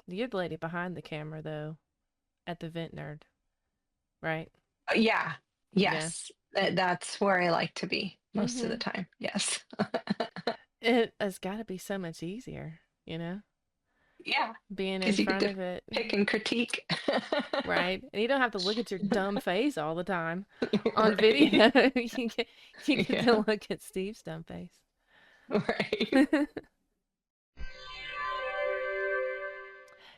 You're the lady behind the camera, though, at the Vent Nerd, right? Yeah. Yeah. Yes. That's where I like to be most of the Mm-hmm. time. Yes. It has got to be so much easier, you know, Yeah. being in Because you get front to of it, pick and critique. right? And you don't have to look at your dumb face all the time on Right. video. You get to Yeah. look at Steve's dumb face. Right.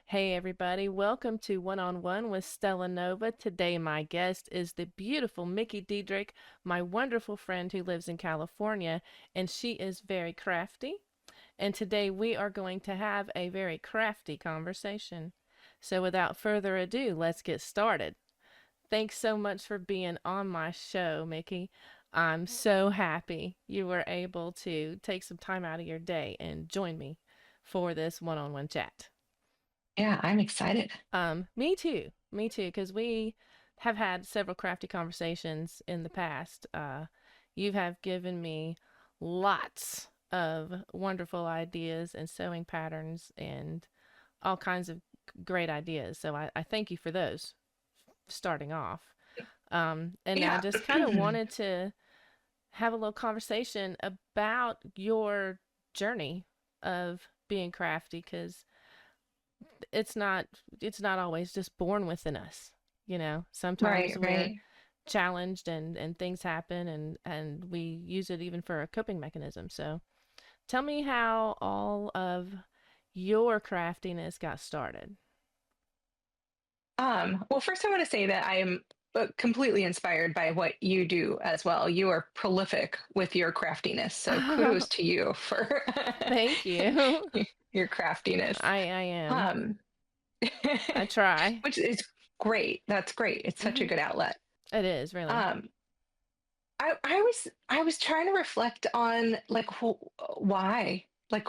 Hey everybody, welcome to One on One with Stella N0va. Today my guest is the beautiful Micki Diederich, my wonderful friend who lives in California, and she is very crafty. And today we are going to have a very crafty conversation. So without further ado, let's get started. Thanks so much for being on my show, Micki. I'm so happy you were able to take some time out of your day and join me for this one-on-one chat. Yeah, I'm excited. Me too. Me too, because we have had several crafty conversations in the past. You have given me lots of wonderful ideas and sewing patterns and all kinds of great ideas. So I thank you for those starting off. And I Yeah. just kind of wanted to have a little conversation about your journey of being crafty because it's not it's not always just born within us, you know. Right, Sometimes we're right. challenged and things happen and we use it even for a coping mechanism. So tell me how all of your craftiness got started. Well, first I want to say that I am completely inspired by what you do as well. You are prolific with your craftiness, so kudos to you for Thank you. your craftiness. I am. Um, I try. which is great. That's great. It's such a Hmm. good outlet. It is really. Um, I was trying to reflect on like why, like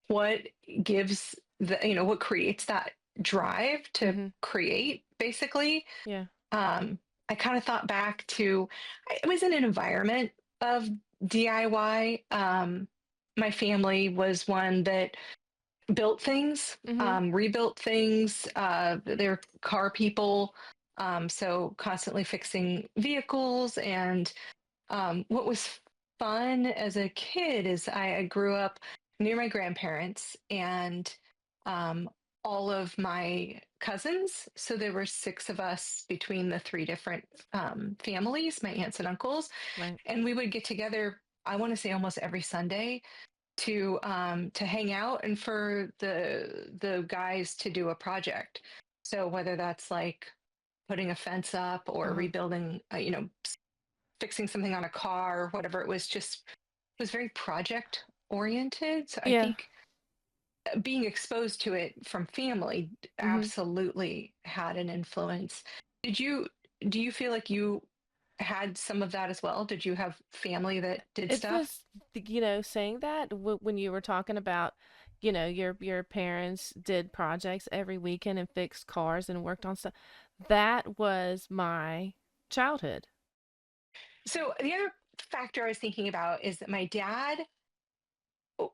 what gives what creates that drive to Hmm. create basically. Yeah. um I kind of thought back to, I was in an environment of DIY. My family was one that built things, Hmm. rebuilt things. They're car people, so constantly fixing vehicles. And what was fun as a kid is I grew up near my grandparents, and um, all of my cousins. So there were six of us between the three different families, my aunts and uncles, Right. and we would get together. I want to say almost every Sunday to hang out and for the guys to do a project. So whether that's like putting a fence up or Uh-huh. rebuilding, fixing something on a car or whatever, it was very project oriented. So I Yeah. think being exposed to it from family Hmm. absolutely had an influence. Did you do you feel like you had some of that as well? Did you have family that did It stuff? was, saying that when you were talking about, your parents did projects every weekend and fixed cars and worked on stuff. That was my childhood. So the other factor I was thinking about is that my dad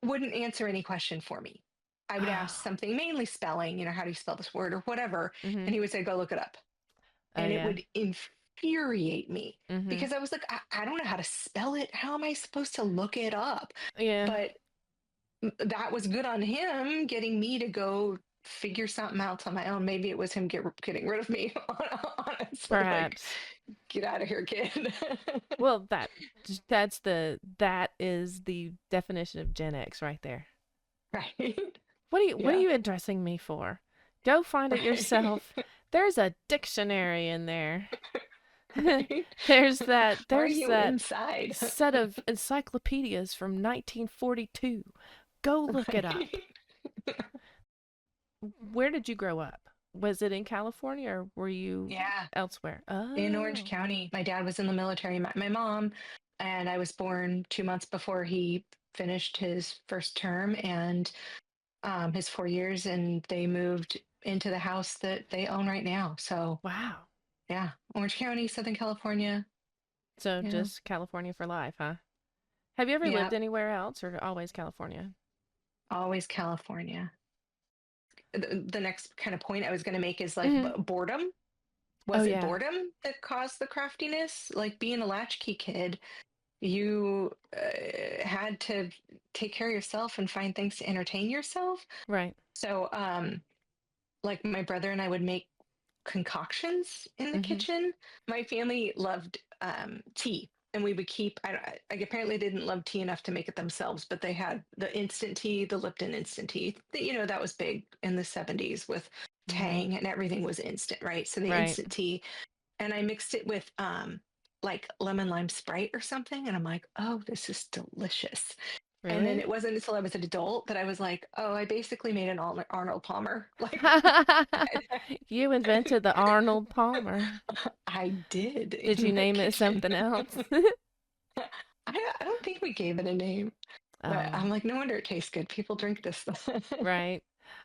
wouldn't answer any question for me. I would ask Oh. something, mainly spelling, how do you spell this word or whatever, Hmm. and he would say, go look it up. Oh And it yeah. would infuriate me Hmm. because I was like, I don't know how to spell it. How am I supposed to look it up? Yeah. But that was good on him getting me to go figure something out on my own. Maybe it was him getting rid of me, honestly. Like, Perhaps. get out of here, kid. Well, that is the definition of Gen X right there. Right? What are Yeah. you addressing me for? Go find it Right. yourself. There's a dictionary in there. Right. there's that Are there's you that inside? set of encyclopedias from 1942. Go look it up. Right. Where did you grow up? Was it in California or were you Yeah. elsewhere? In Orange Oh. County. My dad was in the military, my mom, and I was born 2 months before he finished his first term and his 4 years, and they moved into the house that they own right now. So, Wow. yeah, Orange County, Southern California. So Yeah. just California for life, huh? Have you ever Yeah. lived anywhere else or always California? Always California. the next kind of point I was going to make is like Hmm. boredom. Oh Was it yeah. boredom that caused the craftiness? Like being a latchkey kid, you had to take care of yourself and find things to entertain yourself. Right. So, like my brother and I would make concoctions in the Hmm. kitchen. My family loved tea, and we would keep. I apparently didn't love tea enough to make it themselves, but they had the instant tea, the Lipton instant tea. That was big in the '70s with Hmm. Tang, and everything was instant, right? So the Right. instant tea, and I mixed it with like lemon lime Sprite or something, and I'm like, oh, this is delicious. And then Really? it wasn't until I was an adult that I was like, oh, I basically made an Arnold Palmer. Like, You invented the Arnold Palmer. I did Did you in the name it kitchen. something else? I don't think we gave it a name, but Oh, I'm like, no wonder it tastes good. People drink this. right.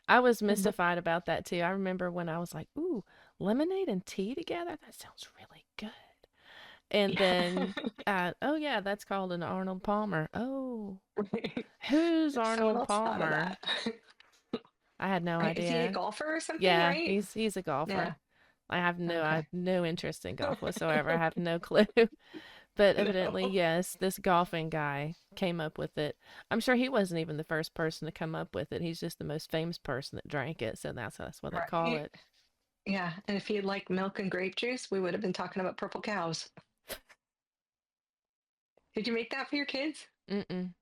I was mystified about that too. I remember when I was like, "Ooh, lemonade and tea together? That sounds really good." And Yeah. then, oh yeah, that's called an Arnold Palmer. Oh, Right. who's Someone Arnold else thought of Palmer? that. I had no Right? Is he a idea. golfer or something, Yeah, right? he's a golfer. Yeah. I have Okay. no interest in golf whatsoever. I have no clue. But evidently, No. yes, this golfing guy came up with it. I'm sure he wasn't even the first person to come up with it. He's just the most famous person that drank it, so that's what they call Right. it. Yeah. And if he had liked milk and grape juice, we would have been talking about purple cows. Did you make that for your kids? Mm-mm.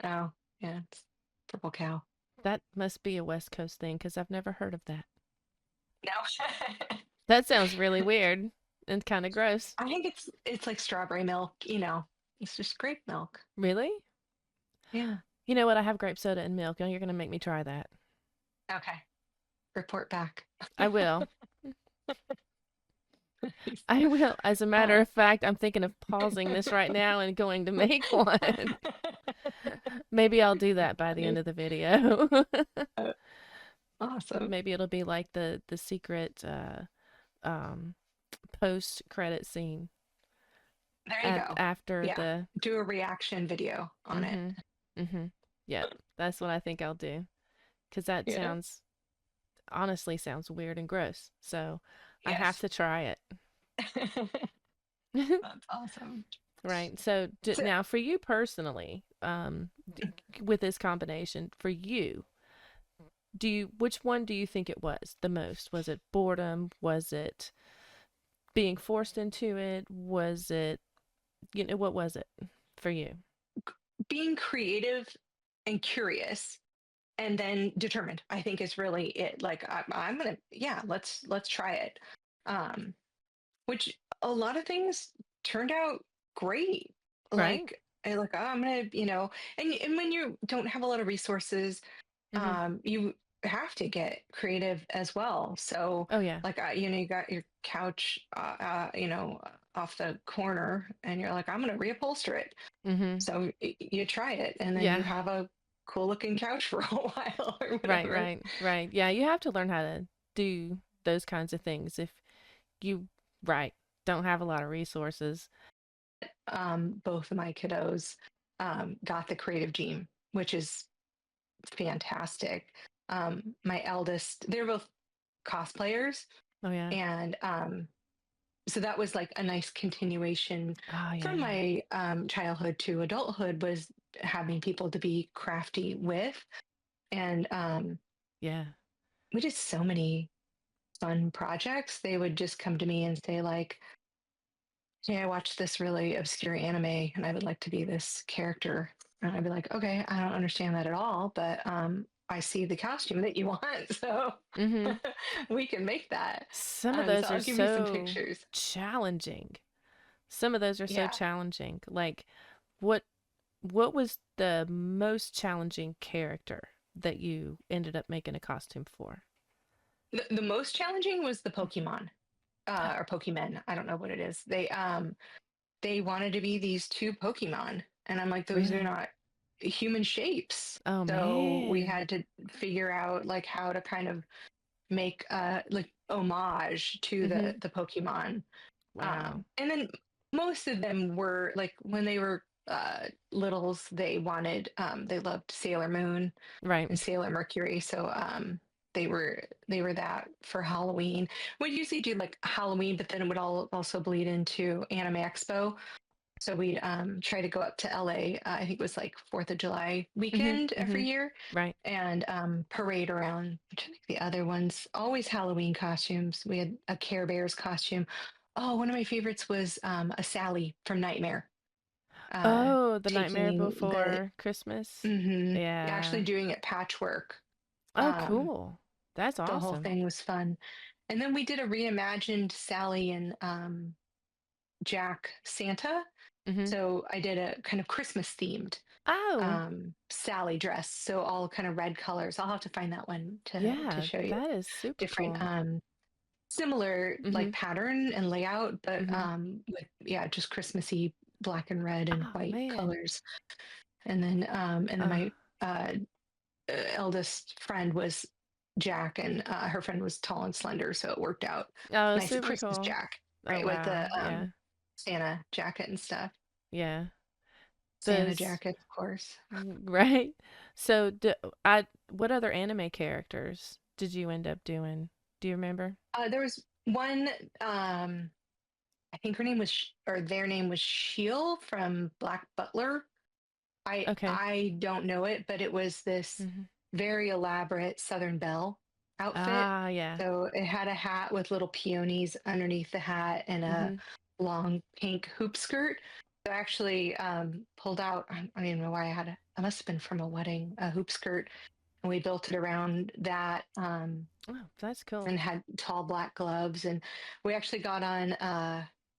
Oh, yeah. It's purple cow. That must be a West Coast thing because I've never heard of that. No. That sounds really weird and kind of gross. I think it's like strawberry milk, you know. It's just grape milk. Really? Yeah. You know what? I have grape soda and milk. Oh, you're gonna make me try that. Okay. Report back. I will. I will. As a matter uh, of fact, I'm thinking of pausing this right now and going to make one. Maybe I'll do that by the end nice. of the video. Uh, awesome. Maybe it'll be like the secret um post credit scene There you at go. after Yeah. the Do a reaction video on it. mhm mhm yep, that's what I think I'll do because that Yeah. sounds honestly sounds weird and gross. So I have Yes. to try it. That's awesome. Right. So So, now for you personally, with this combination, for you, which one do you think it was the most? Was it boredom? Was it being forced into it? Was it, what was it for you? being creative and curious and then determined, I think is really it. Like I'm gonna, yeah, let's try it. Um, which a lot of things turned out great. Right? Like oh, I'm gonna, and when you don't have a lot of resources, Mm-hmm. you have to get creative as well. So Oh, yeah. like you got your couch, off the corner, and you're like, I'm gonna reupholster it. Mm-hmm. So you try it, and then you Yeah. have a cool looking couch for a while or Right, whatever. right, right. Yeah, you have to learn how to do those kinds of things if you, right, don't have a lot of resources. Both of my kiddos got the creative gene, which is fantastic. My eldest, they're both cosplayers, Oh, yeah. and so that was like a nice continuation Oh, from yeah. my childhood to adulthood, was having people to be crafty with, and Yeah. we did so many fun projects. They would just come to me and say like, "Hey, I watched this really obscure anime, and I would like to be this character." And I'd be like, "Okay, I don't understand that at all, but I see the costume that you want, so Mm-hmm. we can make that." Some of So those are I'll give you some so pictures. challenging. Some of those are so Yeah, challenging. Like, what what was the most challenging character that you ended up making a costume for? the most challenging was the Pokemon, or Pokemon. I don't know what it is. They wanted to be these two Pokemon, and I'm like, those are Really? not human shapes. Oh So we man. had to figure out like how to kind of make like homage to Mm-hmm. the Pokemon. Wow. And then most of them were like when they were littles, they loved Sailor Moon Right. and Sailor Mercury. So they were that for Halloween. We'd usually do like Halloween, but then it would also bleed into Anime Expo. So we'd try to go up to LA. I think it was like Fourth of July Mhm. weekend every Mhm. year, Right. and parade around. I think the other ones always Halloween costumes. We had a Care Bears costume. Oh, one of my favorites was a Sally from Nightmare. Uh, Oh, The Nightmare taking the Before Christmas. actually Yeah. doing it patchwork. Oh, Um, cool. That's the whole awesome. thing was fun. And then we did a reimagined Sally and Jack Santa. Mhm. So I did a kind of Christmas themed Oh, Sally dress. So all kind of red colors. I'll have to find that one to yeah. show you. That is super Different cool. similar like Mhm. pattern and layout, but Mhm. with yeah, just Christmassy black and red and Oh, white man. colors. And then Uh, my eldest friend was Jack, and her friend was tall and slender, so it worked out oh, nice. super Christmas cool. Jack, Oh, right, with the wow. Yeah. Santa jacket and stuff. Yeah. Santa Does jacket, of course. right? So, I what other anime characters did you end up doing? Do you remember? There was one. I think her name was, or their name was Shield from Black Butler. Okay. I don't know it, but it was this Mhm. very elaborate Southern Belle outfit. Ah, yeah. So it had a hat with little peonies underneath the hat and a Mhm. long pink hoop skirt. So I actually pulled out, I don't even know why I had I must have been from a wedding, a hoop skirt, and we built it around that. Oh, that's cool. And had tall black gloves. And we actually got on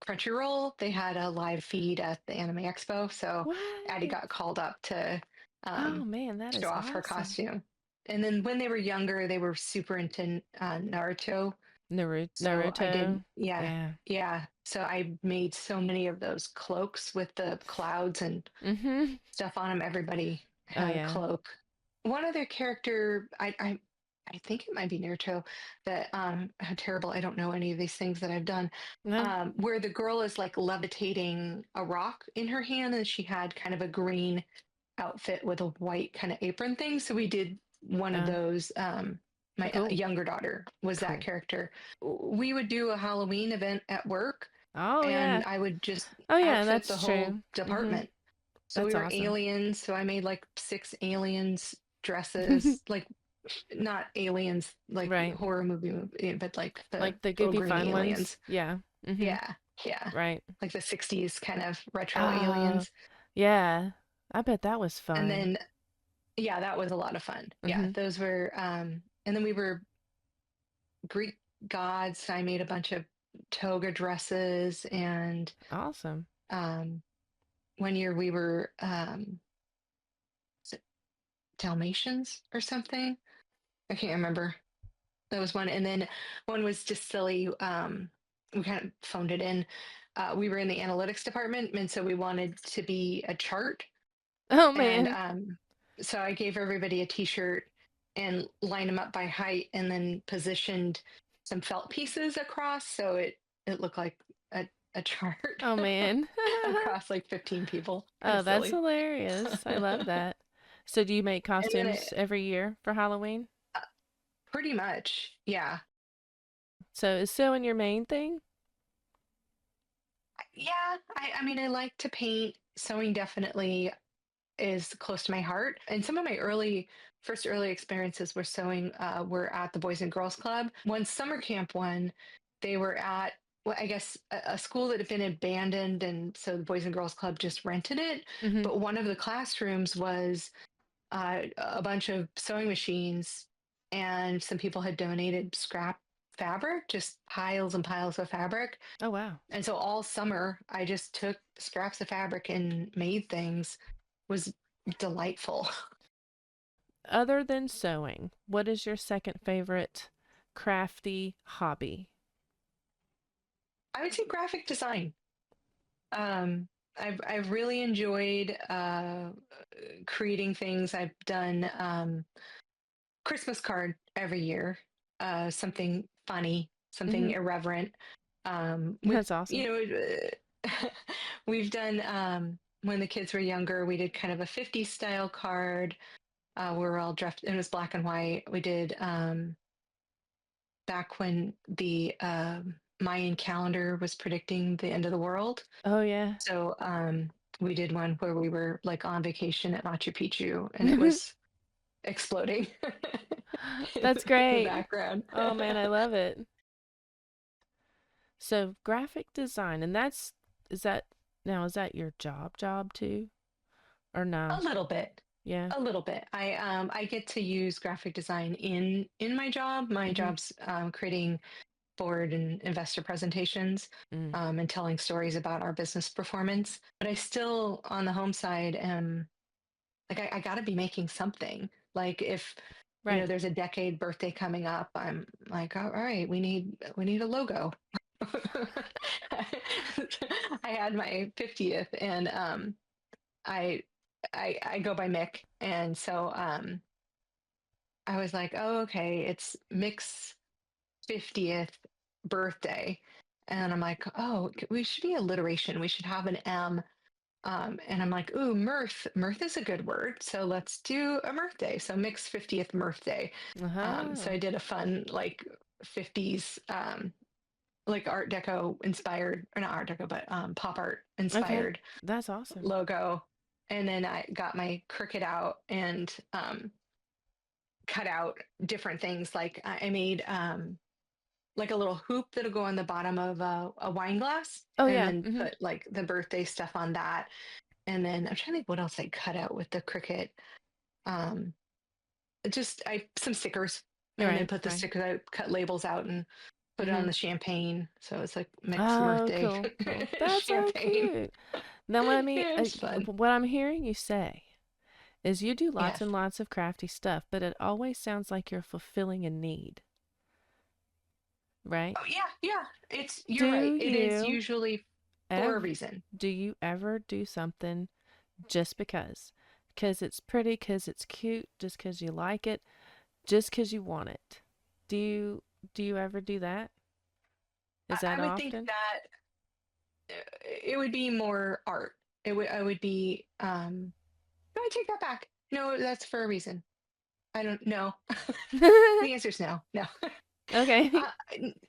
Crunchyroll. They had a live feed at the Anime Expo, so Addie What? got called up to Oh, um, man, that show is off her awesome. costume. And then when they were younger, they were super into Naruto. So I did, Naruto. yeah, Yeah. yeah. So I made so many of those cloaks with the clouds and Mhm. stuff on them. Everybody Oh, had a yeah. cloak. One other character, I think it might be Naruto. That how terrible! I don't know any of these things that I've done. No. Where the girl is like levitating a rock in her hand, and she had kind of a green outfit with a white kind of apron thing. So we did one of Uh, those. My cool. younger daughter was that Cool. character. We would do a Halloween event at work, Oh, and yeah. I would just Oh, yeah, outfit the that's whole true. Mhm. department. So we That's were awesome. aliens. So I made like 6 aliens dresses, like not aliens like Right. horror movie, but like the Like the little Goofy green Fun ones? aliens. Yeah. Mhm. Yeah, yeah. Right. Like the 60s kind of retro Oh, aliens. yeah. I bet that was And fun. then yeah, that was a lot of fun. Yeah, Mhm. those were and then we were Greek gods. I made a bunch of toga dresses and Awesome. um one year we were was it Dalmatians or something. I can't remember. That was one. And then one was just silly. We kind of phoned it in. We were in the analytics department, and so we wanted to be a chart. Oh, And man. so I gave everybody a T-shirt and lined them up by height, and then positioned some felt pieces across, so it looked like a chart Oh, man. across like 15 people. Kind Oh, of that's silly. hilarious. I love that. So do you make And then costumes every year for Halloween? uh, pretty much, yeah, So is sewing your main thing? yeah. I mean, I like to paint. Sewing definitely is close to my heart. And some of my first early experiences were sewing were at the Boys and Girls Club. One summer camp one, they were at, well, I guess a school that had been abandoned, and so the Boys and Girls Club just rented it. Mhm. But one of the classrooms was a bunch of sewing machines, and some people had donated scrap fabric, just piles and piles of fabric. Oh, wow. And so all summer, I just took scraps of fabric and made things. Was delightful. Other than sewing, what is your second favorite crafty hobby? I would say graphic design. I've really enjoyed creating things. I've done Christmas card every year, something funny, something Mhm. irreverent. With That's awesome. we've done when the kids were younger, we did kind of a 50s style card. We were all dressed. It was black and white. We did. back when the Mayan calendar was predicting the end of the world. Oh yeah. So we did one where we were like on vacation at Machu Picchu, and it was exploding in That's the great. background. Oh man, I love it. So graphic design, and that's is that now is that your job too? Or no? A little bit. Yeah. A little bit. I get to use graphic design in my job. My Mhm. job's creating board and investor presentations, Mm. and telling stories about our business performance. But I still, on the home side, am like I got to be making something. Like if Right. there's a decade birthday coming up, I'm like, all right, we need a logo. I had my 50th, and I I go by Mick, and so I was like, oh, okay, it's Mick's 50th birthday. And I'm like, oh, we should be alliteration. We should have an M. And I'm like, ooh, mirth. Mirth is a good word. So let's do a mirth day. So Mick's 50th birthday. So Uh-huh. I did a fun, like, 50s, like Art Deco inspired, or not Art Deco, but pop art Okay. inspired That's awesome. logo. And then I got my Cricut out and cut out different things. Like I made like a little hoop that'll go on the bottom of a wine glass, Oh and yeah. then Mhm. put like the birthday stuff on that. And then I'm trying to think what else I cut out with the Cricut. Um, just I some stickers, You're and then right. put the Right. stickers. I cut labels out and put it on Mhm. the champagne. So it's like mixed Oh, birthday cool. Cool. That's so champagne. cute. Now let me Yeah, it's fun. what I'm hearing you say is you do lots Yes. and lots of crafty stuff, but it always sounds like you're fulfilling a need, right? Oh yeah, yeah. You're Do right. It is you usually for a ever reason. do you ever do something just because? Because it's pretty, because it's cute, just because you like it, just because you want it. Do you do you ever do that? Is I that would think often? that it would be more art. I would be no, I take that back. No, that's for a reason. I don't know. The answer is no. No. Okay. uh,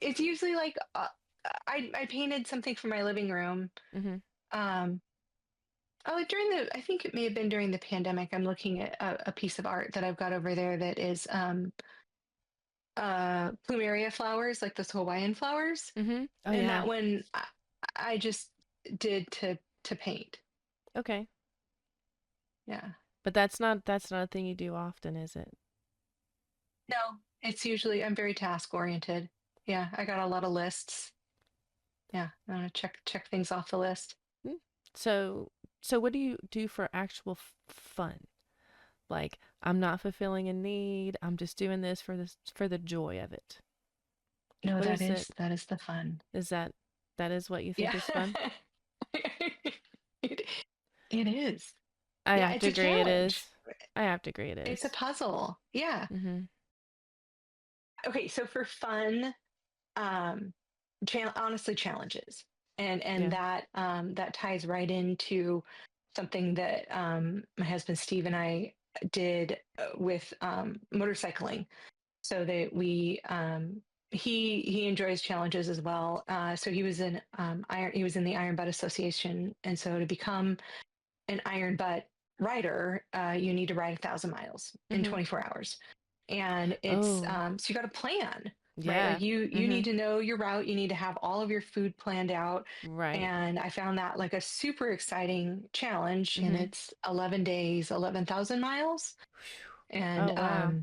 it's usually like I painted something for my living room. Mhm. Um oh, during the I think it may have been during the pandemic. I'm looking at a piece of art that I've got over there that is plumeria flowers, like those Hawaiian flowers. Mhm. Oh And yeah. that one I just did to paint. Okay. Yeah. But that's not a thing you do often, is it? No, it's usually I'm very task oriented. Yeah, I got a lot of lists. Yeah, I want to check things off the list. Mm. So so what do you do for actual fun? Like I'm not fulfilling a need. I'm just doing this for the joy of it. No, What is it? that is the fun. Is that is what you think Yeah. is fun? it, it is. I Yeah, have to it's a agree it challenge. is. I have to agree it It's a is. puzzle. Yeah. Mhm. Okay, so for fun, um, honestly, challenges, and Yeah. that ties right into something that my husband Steve and I did with motorcycling. So that he enjoys challenges as well. So he was in the Iron Butt Association, and so to become an Iron Butt rider, you need to ride 1,000 miles in Mhm. 24 hours. And it's Oh, so you got to plan, right? Like yeah. you need Mhm. to know your route. You need to have all of your food planned out. Right. And I found that like a super exciting challenge. And Mhm. it's 11 days, 11,000 miles. And Oh, wow.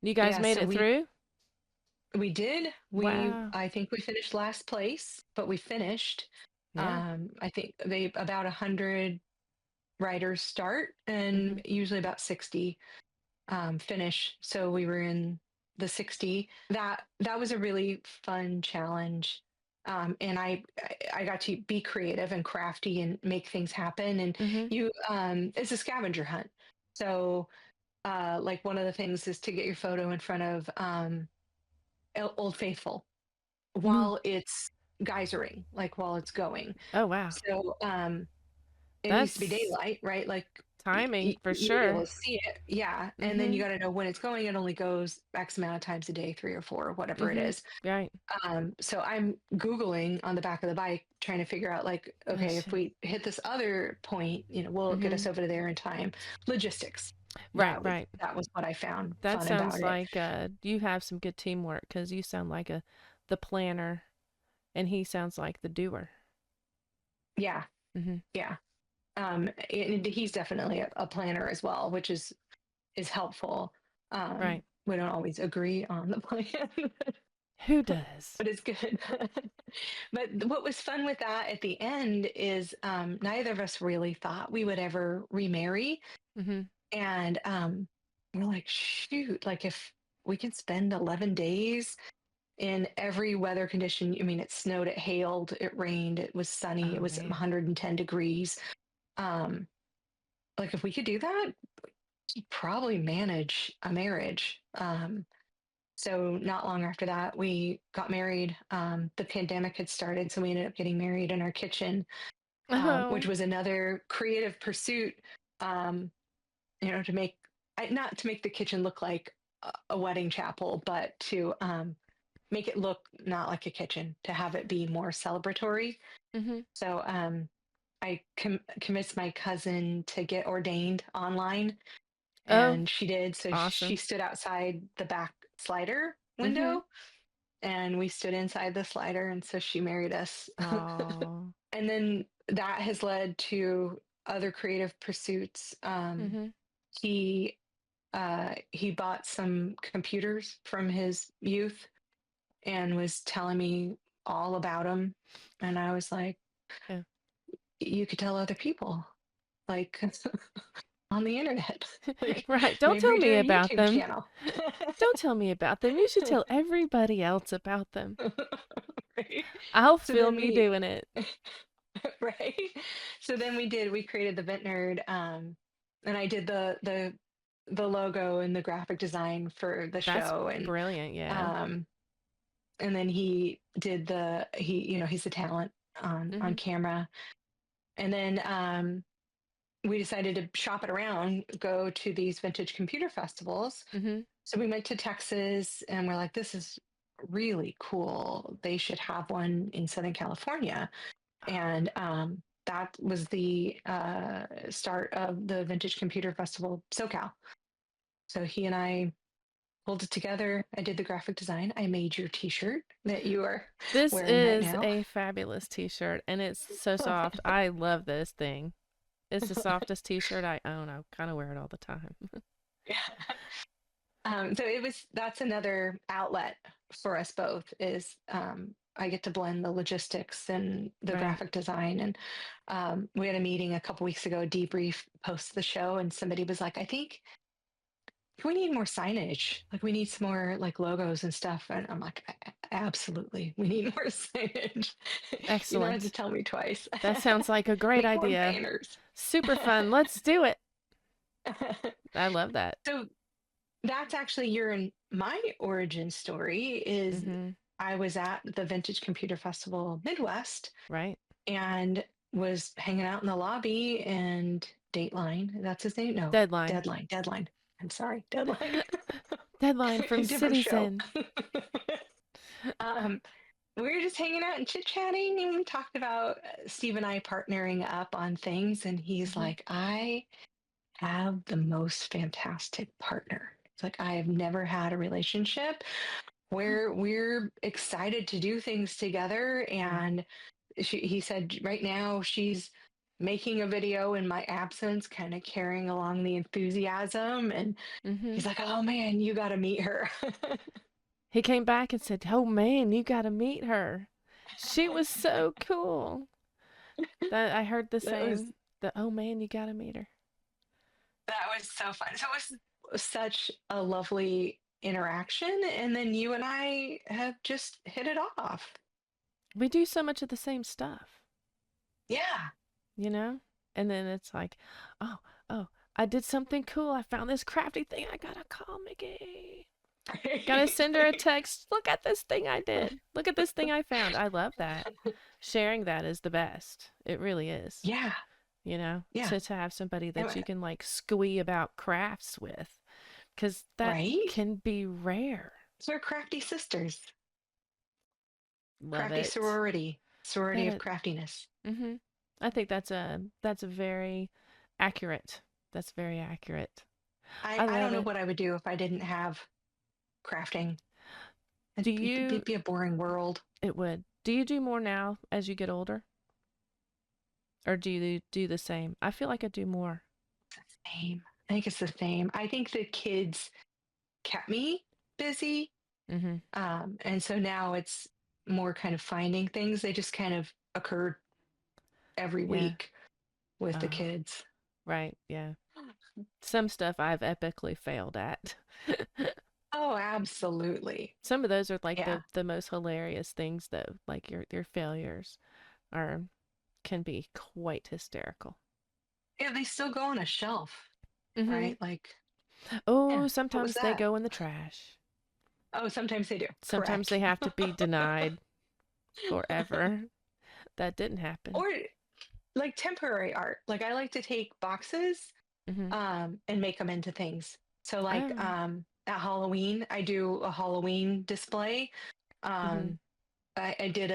You guys yeah, made so it through? we did. Wow. I think we finished last place, but we finished. Yeah. I think they about 100 riders start and Mhm. usually about 60 finish. So we were in the 60. That was a really fun challenge. And I got to be creative and crafty and make things happen. And Mhm. it's a scavenger hunt. So like one of the things is to get your photo in front of Old Faithful Mhm. while it's geysering, like while it's going. Oh, wow. So it needs to be That's daylight, right? Like Timing for you to be able sure. to see it. Yeah. And then you Mhm. got to know when it's going. It only goes X amount of times a day, 3 or 4, whatever it Mhm. is. Right. So I'm Googling on the back of the bike, trying to figure out like, Oh okay, if shit. we hit this other point, will it get us Mhm. over there in time? Logistics. Right, right. That was what I found That fun about sounds it. like you have some good teamwork because you sound like the planner and he sounds like the doer. Yeah. Mhm. Yeah. And he's definitely a planner as well, which is helpful. Right. We don't always agree on the plan, Who does? but it's good. But what was fun with that at the end is neither of us really thought we would ever remarry. Mhm. And we're like, shoot, like if we can spend 11 days in every weather condition. I mean, it snowed, it hailed, it rained, it was sunny, it Oh was man. 110 degrees. Um, like if we could do that, we'd probably manage a marriage. So not long after that, we got married. The pandemic had started, so we ended up getting married in our kitchen, which Oh. was another creative pursuit. Um, to make not to make the kitchen look like a wedding chapel, but to make it look not like a kitchen, to have it be more celebratory. Mhm. So I convinced my cousin to get ordained online, Oh, and she did. So she awesome. stood outside the back slider Mhm. window, and we stood inside the slider, and so she married us. Oh. And then that has led to other creative pursuits. Mhm. He bought some computers from his youth and was telling me all about them, and I was like, Yeah. you could tell other people, like, on the internet. Like, Right. Don't maybe tell we do me a about YouTube them. channel. Don't tell me about them. You should tell everybody else about them. Right? I'll So film then you doing we, it. right? So then we created the VintNerd, and I did the logo and the graphic design for the That's show, brilliant, yeah. um, and then he's a talent on Mhm. camera, and then we decided to shop it around, go to these vintage computer festivals. Mhm. So we went to Texas, and we're like, this is really cool. They should have one in Southern California. And that was the start of the Vintage Computer Festival SoCal. So he and I pulled it together. I did the graphic design. I made your T-shirt that you are This wearing right is now. a fabulous t-shirt and it's so soft. I love this thing. It's the softest t-shirt I own. I kind of wear it all the time. Yeah. So that's another outlet for us both is I get to blend the logistics and the Right. graphic design. And we had a meeting a couple weeks ago, debrief post the show, and somebody was like, I think we need more signage. Like we need some more like logos and stuff. And I'm like, Absolutely, we need more signage. You don't have to Excellent. tell me twice. That sounds like a great Make more idea. banners. Super fun. Let's do it. I love that. So that's actually my origin story is Mhm. I was at the Vintage Computer Festival Midwest Right. and was hanging out in the lobby, and Dateline, that's his name? No, Deadline. Deadline. I'm sorry, Deadline. Deadline from Different show. Cityxen. um, we were just hanging out and chit chatting, and we talked about Steve and I partnering up on things. And he's Mhm. like, I have the most fantastic partner. It's like, I have never had a relationship where we're excited to do things together. Right. And he said, right now, she's making a video in my absence, kind of carrying along the enthusiasm. And Mhm. he's like, oh man, you got to meet her. He came back and said, "Oh man, you got to meet her. She was so cool." That I heard the that was same. The oh man, you got to meet her. that was so fun. So it was such a lovely interaction. And then you and I have just hit it off. We do so much of the same stuff, Yeah. you know? And then it's like, "Oh, oh, I did something cool. I found this crafty thing. I got to call Mickey. Got to send her a text. Look at this thing I did. Look at this thing I found." I love that. Sharing that is the best. It really is. Yeah. Yeah. to have somebody Am that you I- can like squee about crafts with, because that Right? can be rare. So we're crafty sisters. Love Crafty it. sorority. Sorority of That craftiness. mm-hmm. I think that's a very accurate. That's very accurate. I I love don't know it. what I would do if I didn't have crafting. Do It'd you be a boring world. It would. Do you do more now as you get older? Or do you do the same? I feel like I do more. Same. I think it's the same. I think the kids kept me busy. Mm-hmm. And so now it's more kind of finding things. They just kind of occurred every Yeah. week with the Oh, kids. right. Yeah. Some stuff I've epically failed at. Oh, absolutely. Some of those are like Yeah. the most hilarious things though. Like your failures are can be quite hysterical. Yeah, they still go on a shelf, Mm-hmm. right? Like, yeah, Oh, what was sometimes they that? go in the trash. Oh, sometimes they do. Sometimes Correct. they have to be denied forever. That didn't happen. Or like temporary art. Like I like to take boxes Mm-hmm. and make them into things. So like Oh. at Halloween, I do a Halloween display. Mm-hmm. Um, I did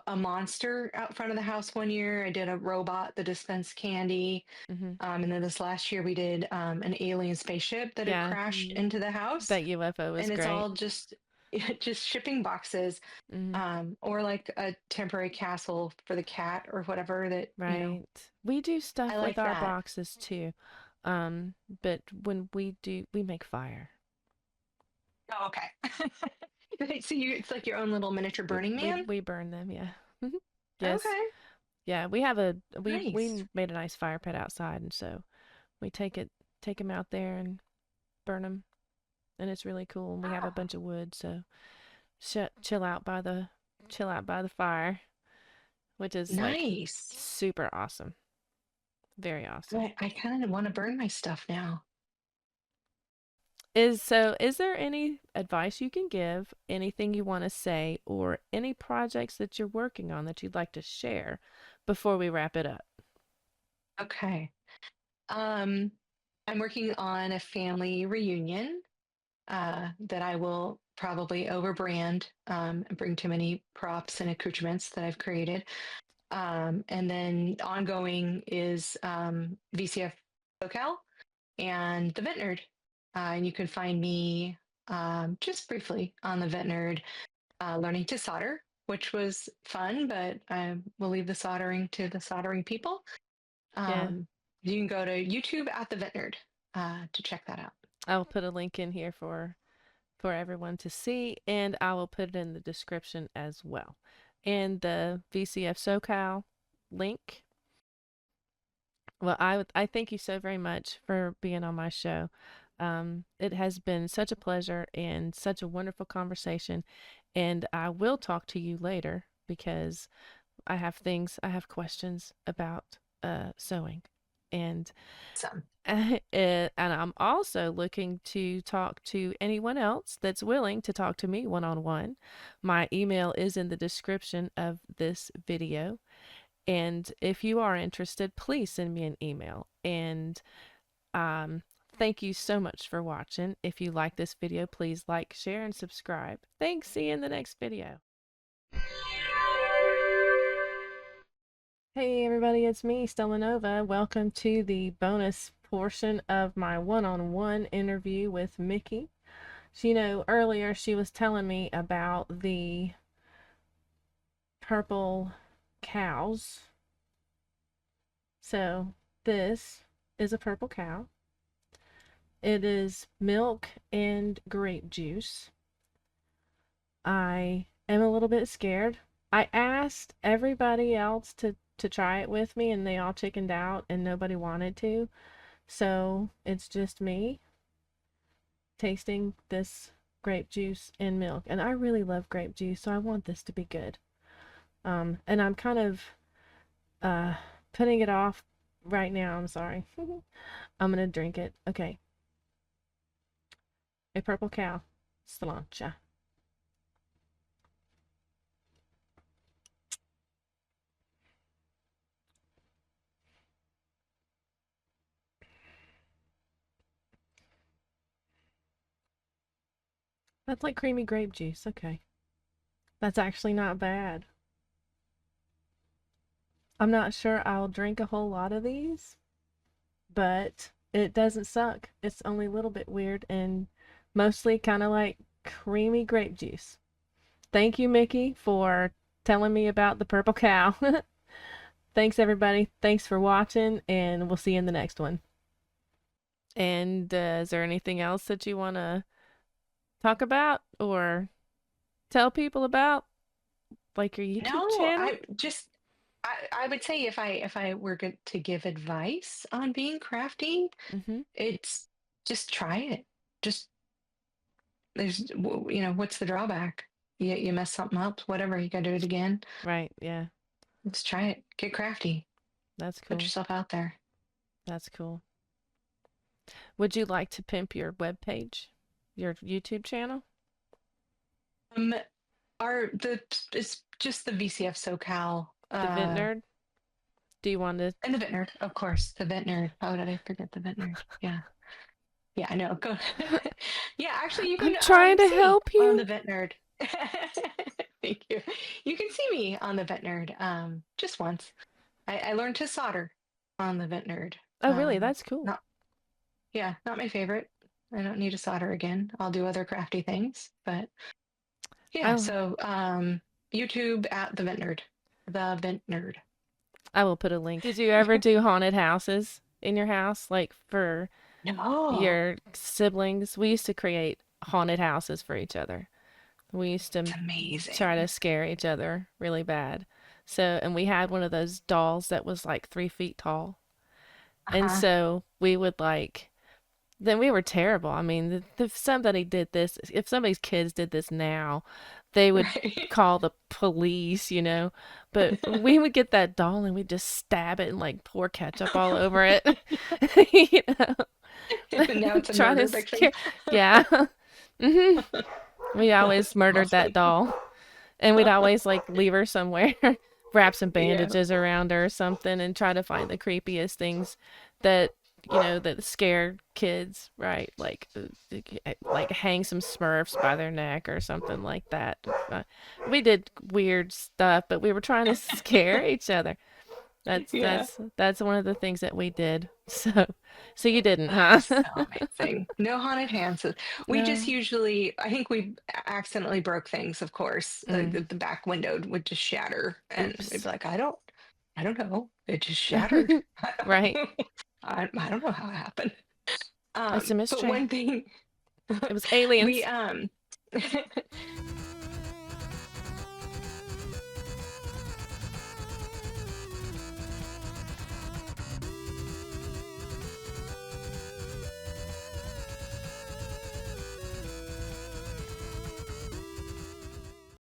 a monster out front of the house one year. I did a robot that dispensed candy. Mm-hmm. And then this last year we did an alien spaceship that had Yeah. crashed into the house. That UFO was And it's great. all just just shipping boxes, Mm-hmm. or like a temporary castle for the cat or whatever that, Right. We do I stuff with like our that. boxes too. But when we make fire. Oh, okay. So it's like your own little miniature We Burning we Man. we burn them, yeah. Yes. Okay, Yeah, we nice. made a nice fire pit outside, and so we take them out there and burn them, and it's really cool. And we have a Ah, bunch of wood, so chill out by the fire, which is like nice. super awesome. Very awesome. I kind of want to burn my stuff now. Is there any advice you can give, anything you want to say, or any projects that you're working on that you'd like to share before we wrap it up? Okay. Um, I'm working on a family reunion that I will probably overbrand and bring too many props and accoutrements that I've created. And then ongoing is VCF SoCal and the VintNerd. And you can find me just briefly on the VintNerd learning to solder, which was fun, but I will leave the soldering to the soldering people. Yeah, Um, you can go to YouTube at the VintNerd to check that out. I'll put a link in here for everyone to see, and I will put it in the description as well. And the VCF SoCal link. Well, I thank you so very much for being on my show. It has been such a pleasure and such a wonderful conversation. And I will talk to you later because I have questions about sewing. And So, and I'm also looking to talk to anyone else that's willing to talk to me one on one. My email is in the description of this video. And if you are interested, please send me an email. And um, thank you so much for watching. If you like this video, please like, share, and subscribe. Thanks. See you in the next video. Hey everybody, it's me, Stella N0va. Welcome to the bonus portion of my one-on-one interview with Micki. Earlier she was telling me about the purple cows. So this is a purple cow. It is milk and grape juice. I am a little bit scared. I asked everybody else to try it with me and they all chickened out and nobody wanted to. So it's just me tasting this grape juice and milk. And I really love grape juice, so I want this to be good. And I'm kind of uh putting it off right now. I'm sorry. I'm gonna drink it. Okay. A purple cow. Slancha. That's like creamy grape juice. Okay. That's actually not bad. I'm not sure I'll drink a whole lot of these, but it doesn't suck. It's only a little bit weird and mostly kind of like creamy grape juice. Thank you, Micki, for telling me about the purple cow. Thanks, everybody. Thanks for watching, and we'll see you in the next one. And is there anything else that you want to talk about or tell people about, like your YouTube No, channel? I would say if I were good to give advice on being crafty, Mm-hmm. it's just try it. Just what's the drawback? You mess something up, whatever, you gotta do it again. Right. Yeah. Let's try it. Get crafty. That's Put cool. yourself out there. That's cool. Would you like to pimp your web page, your YouTube channel? Um, it's just the VCF SoCal, The Vent Nerd? Do you want to? and the VintNerd, of course, the VintNerd. How did I forget the VintNerd? Yeah, yeah, I know. Go. Yeah, actually, you I'm can trying to see me help on the you. VintNerd. Thank you. You can see me on the VintNerd. Just once. I learned to solder on the VintNerd. Oh, really? That's cool. Not Yeah, not my favorite. I don't need to solder again. I'll do other crafty things, but yeah. I So YouTube at the VintNerd, the VintNerd. I will put a link. Did you ever do haunted houses in your house, like for No, your siblings? We used to create haunted houses for each other. We used it's to try to amazing. scare each other really bad. So, and we had one of those dolls that was like 3 feet tall. And Uh-huh. so we would like, then we were terrible. I mean, if somebody did this, if somebody's kids did this now, they would Right. call the police, you know. But we would get that doll and we'd just stab it and like pour ketchup all over it, you Now know, it's a try to murder victim. scare. Yeah. hmm We always That's murdered that awesome. doll. And we'd always like leave her somewhere, wrap some Yeah. bandages around her or something, and try to find the creepiest things that that scare kids, right? Like hang some Smurfs by their neck or something like that. We did weird stuff, but we were trying to scare each other. That's Yeah. that's that's one of the things that we did. So you didn't, Ah, huh? so amazing. No haunted hands. We just No. usually, I think we accidentally broke things, of course. Mm. The back window would just shatter and we'd Oops. be like, I don't know. It just shattered. Right. I don't know how it happened. It's a But mystery. one thing It was we aliens.